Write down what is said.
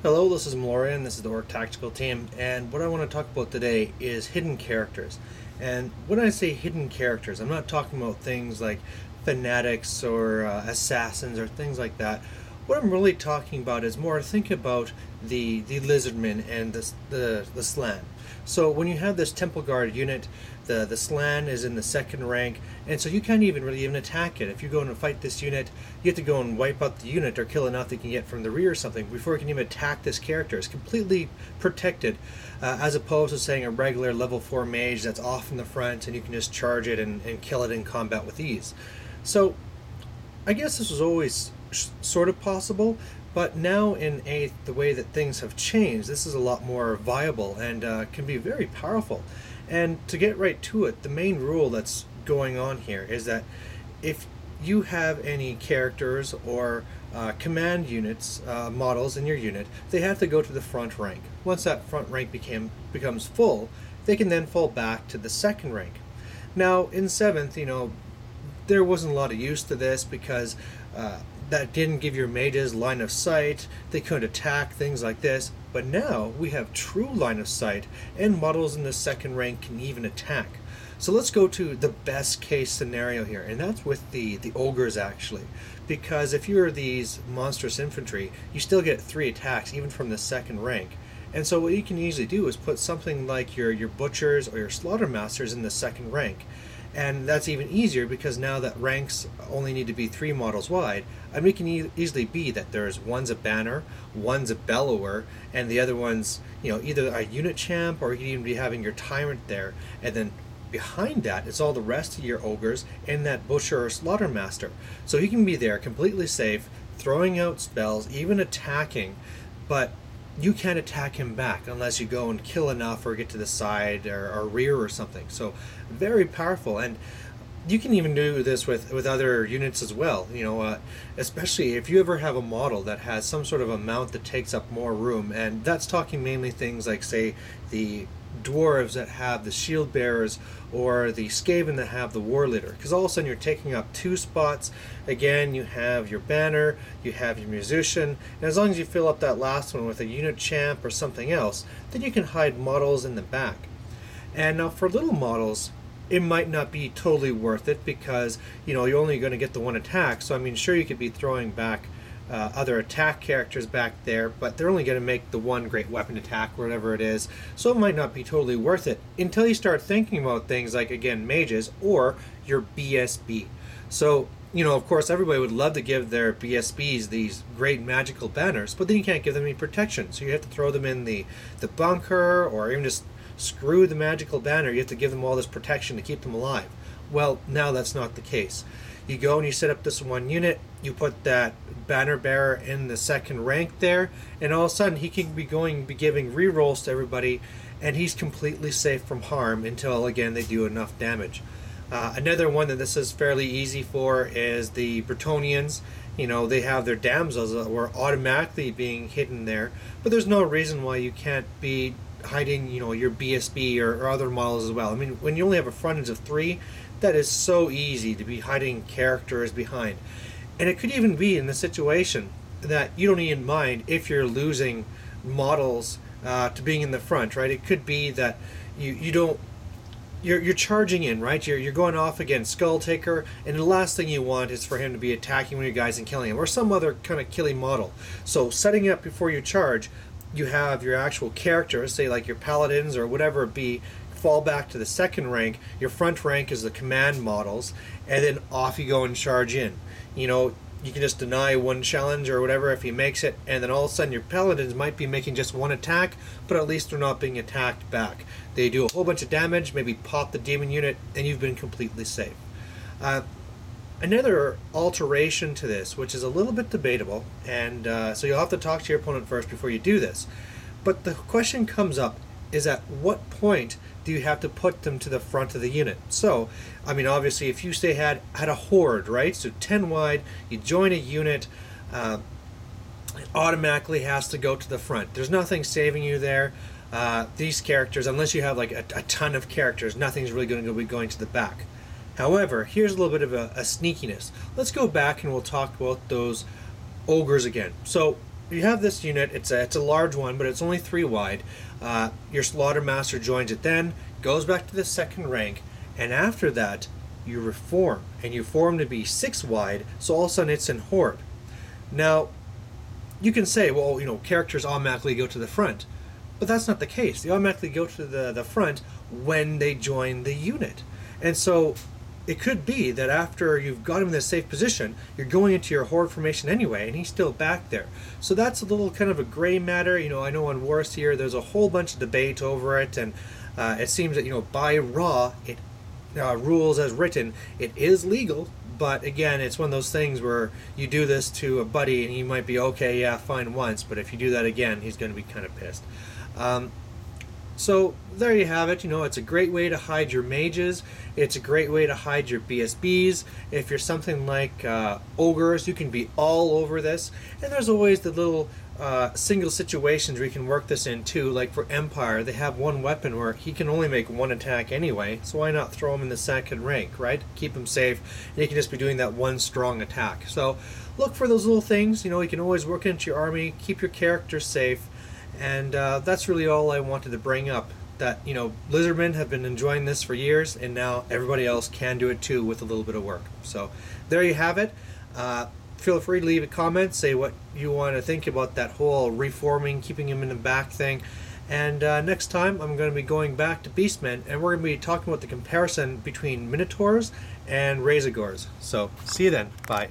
Hello, this is Malroian, this is the Orc Tactical Team, and what I want to talk about today is hidden characters. And when I say hidden characters, I'm not talking about things like fanatics or assassins or things like that. What I'm really talking about is more think about the lizardmen and the slan. So when you have this temple guard unit, the slan is in the second rank, and so you can't even really even attack it. If you go in and fight this unit, you have to go and wipe out the unit or kill enough that you can get from the rear or something before you can even attack this character. It's completely protected, as opposed to saying a regular level 4 mage that's off in the front and you can just charge it and kill it in combat with ease. So I guess this was always sort of possible, but now in the way that things have changed, this is a lot more viable and can be very powerful. And to get right to it, the main rule that's going on here is that if you have any characters or command units, models in your unit, they have to go to the front rank. Once that front rank becomes full, they can then fall back to the second rank. Now, in 7th, there wasn't a lot of use to this because that didn't give your mages line of sight. They couldn't attack, things like this. But now we have true line of sight, and models in the second rank can even attack. So let's go to the best case scenario here, and that's with the ogres actually. Because if you're these monstrous infantry, you still get 3 attacks even from the second rank. And so what you can easily do is put something like your butchers or your slaughtermasters in the second rank. And that's even easier because now that ranks only need to be 3 models wide, I mean, it can easily be that there's one's a banner, one's a bellower, and the other one's, either a unit champ, or you can even be having your tyrant there, and then behind that it's all the rest of your ogres and that butcher or slaughtermaster. So he can be there completely safe, throwing out spells, even attacking, but you can't attack him back unless you go and kill enough or get to the side or rear or something. So very powerful, and you can even do this with other units as well. Especially if you ever have a model that has some sort of a mount that takes up more room, and that's talking mainly things like, say, the dwarves that have the shield bearers or the skaven that have the war leader, because all of a sudden you're taking up 2 spots. Again, you have your banner, you have your musician, and as long as you fill up that last one with a unit champ or something else, then you can hide models in the back. And now for little models, it might not be totally worth it because you're only going to get the 1 attack. So I mean, sure, you could be throwing back other attack characters back there, but they're only going to make the 1 great weapon attack, whatever it is, so it might not be totally worth it until you start thinking about things like, again, mages or your BSB. So of course everybody would love to give their BSBs these great magical banners, but then you can't give them any protection, so you have to throw them in the bunker, or even just screw the magical banner. You have to give them all this protection to keep them alive. Well, now that's not the case. You go and you set up this 1 unit, you put that banner bearer in the second rank there, and all of a sudden he can be giving rerolls to everybody, and he's completely safe from harm until, again, they do enough damage. Another one that this is fairly easy for is the Bretonnians. They have their damsels that were automatically being hidden there, but there's no reason why you can't be hiding, your BSB or other models as well. I mean, when you only have a frontage of 3, that is so easy to be hiding characters behind. And it could even be in the situation that you don't even mind if you're losing models to being in the front, right? It could be that you don't, you're charging in, right? You're going off against Skull Taker, and the last thing you want is for him to be attacking one of your guys and killing him, or some other kind of killing model. So setting it up before you charge, you have your actual characters, say like your paladins or whatever it be, fall back to the second rank. Your front rank is the command models, and then off you go and charge in. You can just deny 1 challenge or whatever if he makes it, and then all of a sudden your paladins might be making just 1 attack, but at least they're not being attacked back. They do a whole bunch of damage, maybe pop the demon unit, and you've been completely safe. Another alteration to this, which is a little bit debatable, and so you'll have to talk to your opponent first before you do this, but the question comes up is, at what point do you have to put them to the front of the unit? So, I mean, obviously, if you say had a horde, right, so 10 wide, you join a unit, it automatically has to go to the front. There's nothing saving you there. These characters, unless you have like a ton of characters, nothing's really going to be going to the back. However, here's a little bit of a sneakiness. Let's go back and we'll talk about those ogres again. So you have this unit. It's a large one, but it's only 3 wide. Your Slaughter Master joins it then, goes back to the 2nd rank, and after that, you reform, and you form to be 6 wide, so all of a sudden it's in Horde. Now, you can say, well, characters automatically go to the front, but that's not the case. They automatically go to the front when they join the unit. And so it could be that after you've got him in a safe position, you're going into your Horde formation anyway, and he's still back there. So that's a little kind of a gray matter. I know on Wars here, there's a whole bunch of debate over it, and it seems that, by Raw, it rules as written, it is legal. But again, it's one of those things where you do this to a buddy and he might be okay, yeah, fine once, but if you do that again, he's going to be kind of pissed. So there you have it. It's a great way to hide your mages. It's a great way to hide your BSBs. If you're something like ogres, you can be all over this. And there's always the little single situations where you can work this in too. Like for Empire, they have one weapon where he can only make 1 attack anyway, so why not throw him in the 2nd rank, right? Keep him safe, and he can just be doing that 1 strong attack. So look for those little things. You can always work into your army, keep your character safe, and that's really all I wanted to bring up. That Lizardmen have been enjoying this for years, and now everybody else can do it too with a little bit of work. So there you have it. Feel free to leave a comment, say what you want to think about that whole reforming, keeping him in the back thing. And next time I'm going to be going back to Beastmen, and we're going to be talking about the comparison between Minotaurs and Razorgors. So see you then. Bye.